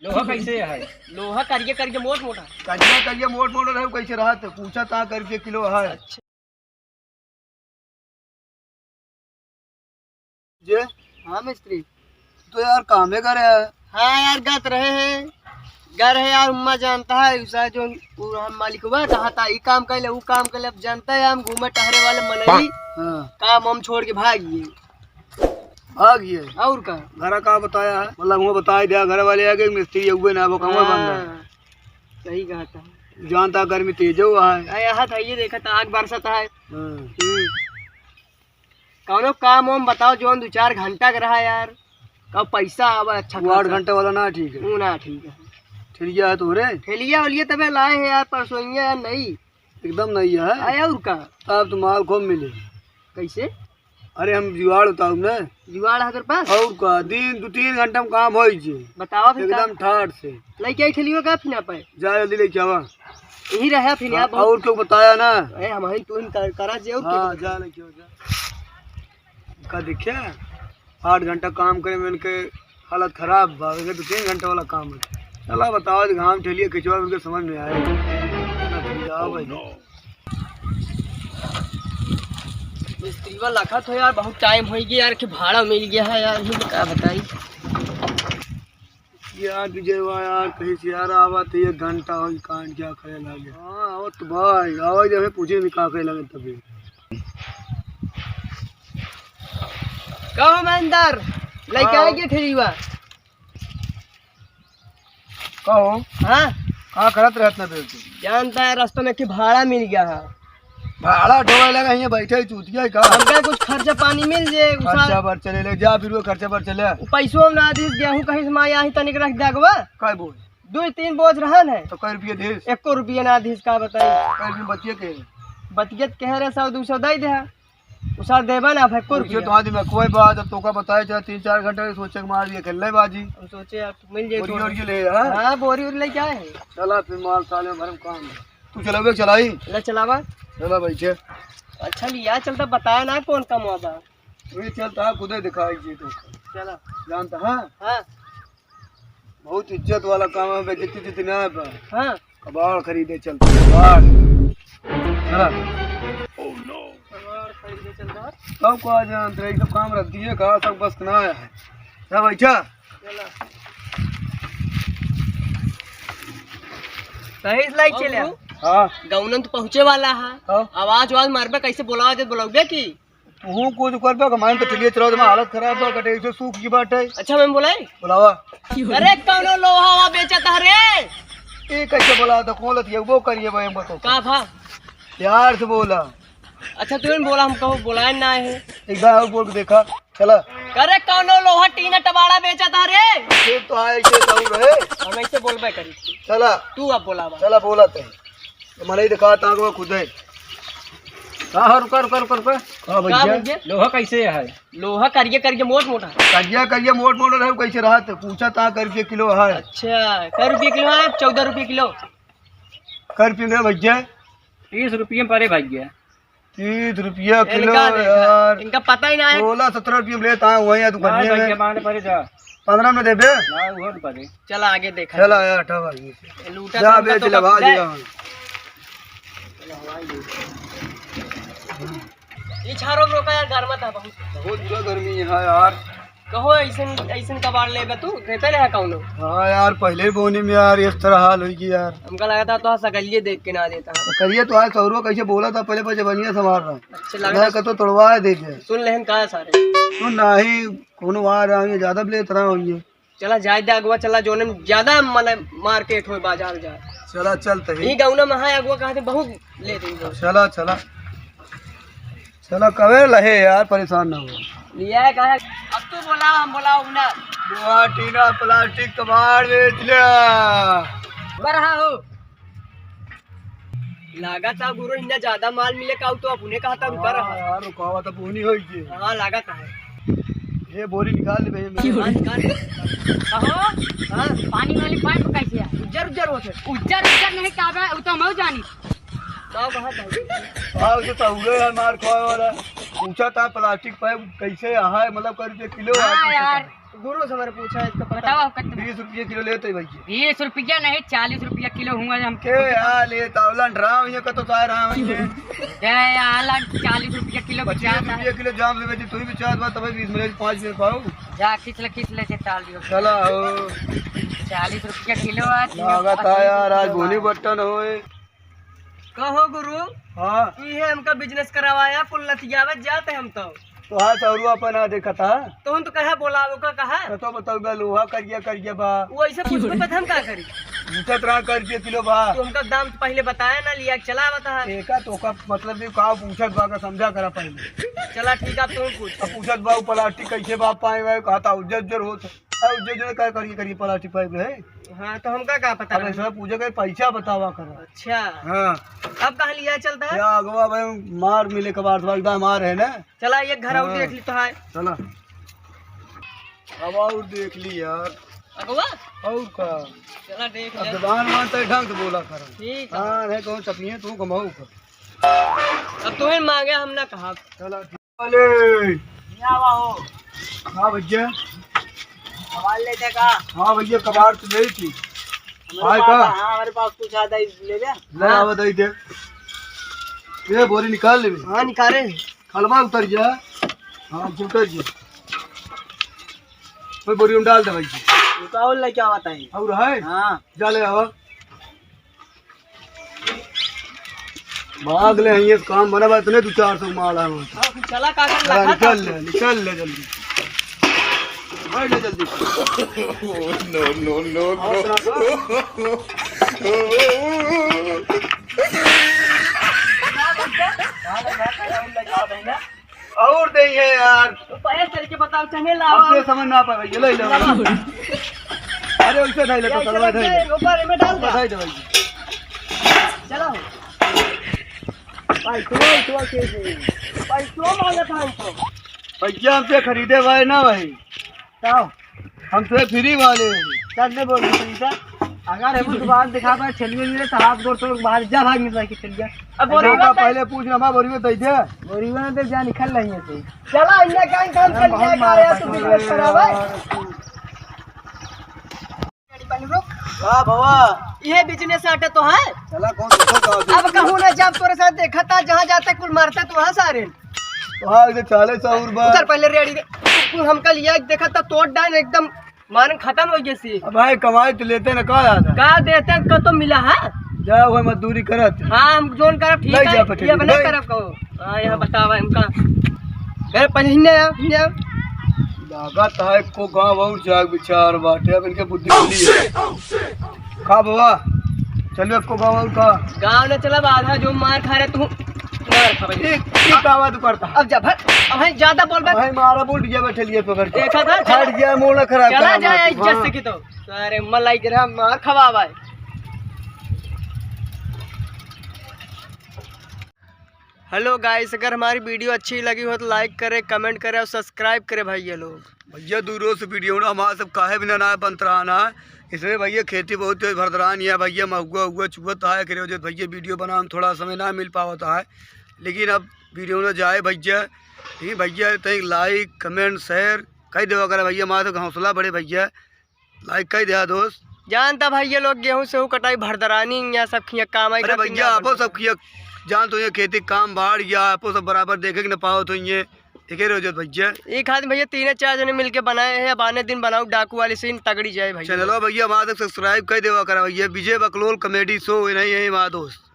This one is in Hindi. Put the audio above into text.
लोहा कैसे है? लोहा करिए करके मोट मोटा करिया करिया मोट मोट रहे कैसे रहा तो पूछा ता करके किलो है। अच्छा जे हाँ मिस्त्री। तो यार काम है करे है। हाँ यार गत रहे हैं घर है यार उम्मा जानता है उसा जो हम मालिक हुआ कहा था ये काम कर ले वो काम कर ले। अब जानता है हम घूमे टहरे वाले मनई हाँ काम हम छोड़ के भागिए भाग ये और का घर का बताया है मतलब वो बताया दिया घर वाले आगे मिस्त्री हुए ना वो कमर बंद हाँ, सही कहा था। है जानता गर्मी तेज हुआ है। यहाँ था ये देखा था आग बरसत है। हाँ। कौनो काम हम बताओ जो 2-4 घंटा का रहा यार कब पैसा आवा अच्छा वो 8 घंटे वाला ना ठीक है। वो ना ठीक है ठीक है तो रे ठेलिया वलिया तबे लाए हैं यार परसोइया यार नहीं एकदम नहीं है। आया और का तब तो माल खूब मिले। कैसे अरे हम जुगाड़ बताऊ ना जुगाड़ है तेरे पास और का दिन 2-3 घंटा में काम हो जे बताओ फिर एकदम ठाट से लेके आई ठेलियो का फिर ना पाए जा जल्दी लेके आवा। यही रहा फिर यार बहुत और क्यों बताया ना ए हम ही तू करा जे और हाँ जा लेके आओ जा का देखिए 8 घंटा काम करे में इनके हालत खराब भागे तो 3 घंटे वाला काम है। चला बताओ घाम ठेलिए खिंचवा उनके समझ में आए जाओ भाई। मिस्त्री लखा तो यार बहुत टाइम हो गया यार कि भाड़ा मिल गया है यार ही क्या बताई यार विजय यार कहीं से यार आवा तो 1 घंटा हो कांड क्या करे लगे। हाँ आओ तो भाई आओ जब हमें पूछे नहीं का करे लगे तभी कहो महेंदर लेके हाँ। आएंगे ठेलिया कहो हाँ कहाँ करत रहत ना देर तू जानता है रास्ते में कि भाड़ा मिल गया है भाड़ा ढोए लगा यहाँ बैठे चूतिया का हमका कुछ खर्चा पानी मिल जाए खर्चा पर चले ले जा फिर वो खर्चा पर चले पैसों हम ना दी गेहूँ कहीं से माया ही तनिक रख देगवा काय बोल 2-3 बोझ रहन है तो कै रुपये दे 1 रुपया ना दी का बताई कै रुपये बचिए के बतियत कह रहे 100-200 दे दे उसार देबा ना भाई को रुपये तो आदमी में कोई बात अब तो का बताया चाहे 3-4 घंटे सोचे के मार दिए खेल बाजी हम सोचे यार मिल जाए बोरी और ले हाँ हाँ बोरी उरी लेके आए हैं चला फिर माल साले भरम काम है। तू चलोगे चलाई ले चलावा चला बैठे अच्छा लिया चलता बताया ना कौन का मुआदा वही चलता खुद दिखाई जी तो चला जानता हाँ हाँ बहुत इज्जत वाला काम है बेइज्जती जितना है पर हाँ कबाड़ खरीदे चलते कबाड़ चला खरीदे चलता सब को आज अंतरे सब काम रख दिए कहा सब बस ना है सब अच्छा चला सही लाइक चले हाँ गौनन तो पहुँचे वाला है हाँ आवाज मारबे कैसे बोलावा दे बोलोगे की तू कुछ करबे कमाइन तो चलिए चलो तुम्हारा हालत खराब बा कटे से सूख की बात है। अच्छा मैं बोलाई बुलावा अरे कौनो लोहा वा बेचता है रे ये कैसे बोला तो कौन लतिया वो करिए भाई हमको तो का था प्यार से बोला अच्छा तूने बोला हम कहो बुलाए ना है एक बार और बोल के देखा चला अरे कौनो लोहा टीना टबाड़ा बेचता है रे फिर तो आए के कहू रहे हम ऐसे बोलबे करी चला तू अब बोलावा चला बोला ते मैंने ही दिखा ताक वो खुद है हाँ रुका रुका रुका रुका हाँ का भैया भैया लोहा कैसे है? लोहा करिए करके मोट मोटा करिया करिया मोट मोट रहे कैसे रहा तो पूछा ता करके किलो है अच्छा कै रुपये किलो है 14 रुपये किलो कर पिंगे भैया 30 रुपये में परे भाग गया। 30 रुपया किलो इनका देखा, यार इनका पता ही ना है 16-17 रुपये में लेता है वही दुकान भाग में गया माने परे जा 15 में दे दे ना वो परे चला आगे देखा चला यार ठा भाई लूटा जा तो बेच तो लगा कब दिया ये छारो रोका यार घर में था बहुत बहुत बुरा गर्मी है यार। कहो ऐसन ऐसन कबाड़ लेबे तू देते रहे कौनो हाँ यार पहले बोनी में यार इस तरह हाल हुई कि यार हमका लगा था तो सकलिए देख के ना देता तो करिए तो आज सौरव कैसे बोला था पहले पर जबनिया संभाल रहा अच्छा लगा मैं कहता तोड़वा दे दे सुन लेहन कहा सारे तू नहीं कोनो आ रहा है ज्यादा ले तरह हुई चला जाए दे अगवा चला जोने में ज्यादा मतलब मार्केट हो बाजार जाए चला चलते ये गौना में हाँ अगवा कहते बहुत ले देंगे चला चला चला कवे लहे यार परेशान ना हो लिया है कहा अब तू बोला हम बोलाओ ना दुआ टीना प्लास्टिक कबाड़ बेच लिया रहा हो लागत है गुरु इतना ज्यादा माल मिले का तो अपने कहा था रुका रहा यार रुकावा तो पूनी होई जी हाँ लागत है ये बोरी निकाल ले भैया हाँ, कहो हाँ पानी वाली पाइप कैसे है? उज्जर उज्जर होते उज्जर उज्जर नहीं काबे वो तो मैं जानी कहा कहा था हाँ उसे सहुरे यार मार खोए वाला पूछा था प्लास्टिक पाइप कैसे है मतलब कर रुपये किलो हाँ यार गुरु से हमारे पूछा है इसका पता। बताओ कितना 20 रुपये किलो लेते भैया 20 रुपया नहीं 40 रुपया किलो हुआ हम के यार ले तावलन ड्राम ये कतो तार रहा हूं ये अलग 40 रुपया किलो 25 बेचाता है। रुपये किलो जाम ले बेची तू भी चार बात तब 20 मिले 5 में पाऊ जा खींच ले चाल दियो चला हो 40 रुपया किलो आज लागत है यार आज गोली बटन होए कहो गुरु हां ये हमका बिजनेस करवाया कुल लतियावत जाते हम तो हाँ सौरुआ अपन आ देखा था तो हम तो कहा बोला वो का कहा तो बताओ बा लोहा करिए बा वो ऐसे पूछ पे हम का करी दूसरा तरह करिए किलो बा तो हमका दाम तो पहले बताया ना लिया चला बता एका तो का मतलब भी का पूछत बा का समझा करा पहले चला ठीक है तुम पूछ अब पूछत बा प्लास्टिक कैसे बा पाए हुए कहता उज्जर होत उज्जर का करिए प्लास्टिक पाइप है हाँ तो हमका का पता अब ऐसा पूछे के पैसा बतावा करा अच्छा हाँ अब कहाँ लिया चलता है क्या अगवा भाई मार मिले कबार वागदा मार है ना चला ये घर आउट देख ली तो है चला अब और देख ली यार अगवा और का चला देख अब ले जबान मानते ढंग से बोला कर ठीक है हाँ नहीं कौन चपनी तू कमाऊ कर अब तुम्हें मांगे हम ना कहा चला वाले आवा हो हाँ भैया सवाल लेते का हाँ भैया कबाड़ तो गई थी हाय का हाँ हमारे पास कुछ आधा ही ले ले ले आवा दई दे ये बोरी निकाल ले हाँ निकाले खलवा उतर जा हाँ उतर जा कोई बोरी में डाल दे भैया निकाल ले क्या बताएं और है हाँ जा ले आवा भाग ले ये काम बना बा इतने 200-400 माल है चला काका हाँ, लगा निकल ले जल्दी भाई ले जल्दी और नहीं है यार पैसे तरीके बताओ चंगे अब लाओ से समझ ना पाए ये ले ले अरे वैसे नहीं ले तो चलवा दे ऊपर में डाल दे बताई दे भाई चलो भाई तो कैसे भाई तो मांगा था हमको भैया हमसे खरीदे भाई ना भाई बताओ हमसे फ्री वाले चलने बोल रही अगर हम दुकान दिखा पाए चलिए नहीं तो हाथ गोड़ तो बाहर जा भाग नहीं सके चल गया अब बोरी का पहले पूछ रहा बोरी में दे दे बोरी में तो जा निकल रही है तो चला इन्हें कहीं काम कर लिया का तो बिजनेस करावे हां बाबा ये बिजनेस आटे तो है चला कौन देखो अब कहूँ ना जब तोरे साथ देखा था जहाँ जाते कुल मारते तो वहाँ सारे तो हां इधर 40 बार उधर पहले रेडी कुल हमका लिया देखा था तोड़ डाल एकदम मान खत्म हो गई सी अब भाई कमाई तो लेते ना का आता का देते का तो मिला है जा वो मजदूरी करत हाँ हम जोन करब ठीक नहीं जा है पटेल, ये बने नहीं। करब कहो हाँ यहाँ बतावा हमका घर पहिने लागत है को गांव और जाग विचार बाटे अब इनके बुद्धि खुली है का बाबा चलो को गांव और का गाँव ने चला आधा जो मार खा रहे तू मार खा भाई एक आवाज करता अब जब अब भाई ज्यादा बोल बे भाई मारा बोल दिया बैठे लिए पकड़ के देखा था हट गया मोड़ खराब चला करा जाए मार। इज्जत से की तो अरे मलाई गिरा मार खवा भाई हेलो गाइस अगर हमारी वीडियो अच्छी लगी हो तो लाइक करें कमेंट करें और सब्सक्राइब करें भाई ये लोग भैया दूरों से वीडियो ना हमारा सब काहे बिना ना बंतराना इसलिए भैया खेती बहुत तेज भरदरान है भैया महुआ हुआ चुहत है करे वजह भैया वीडियो बनाने में थोड़ा समय ना मिल पाता है लेकिन अब वीडियो ना जाए भैया ठीक भैया तक लाइक कमेंट शेयर कह दे अगर भैया हमारा तो हौसला बढ़े भैया लाइक कह दिया दोस्त जानता भाई ये लोग गेहूं से कटाई भरदरानी या सब खिया काम आई अरे भैया आपो सब किया जान तो ये खेती काम बाढ़ गया आपो सब बराबर देखे कि न पाओ तो ये एक रोज भैया एक हाथ भैया 3-4 जने मिलके बनाए हैं अब आने दिन बनाओ डाकू वाली सीन तगड़ी जाए भैया चलो भैया हमारा सब्सक्राइब कर देवा करा भैया विजय बकलोल कॉमेडी शो नहीं है हमारा दोस्त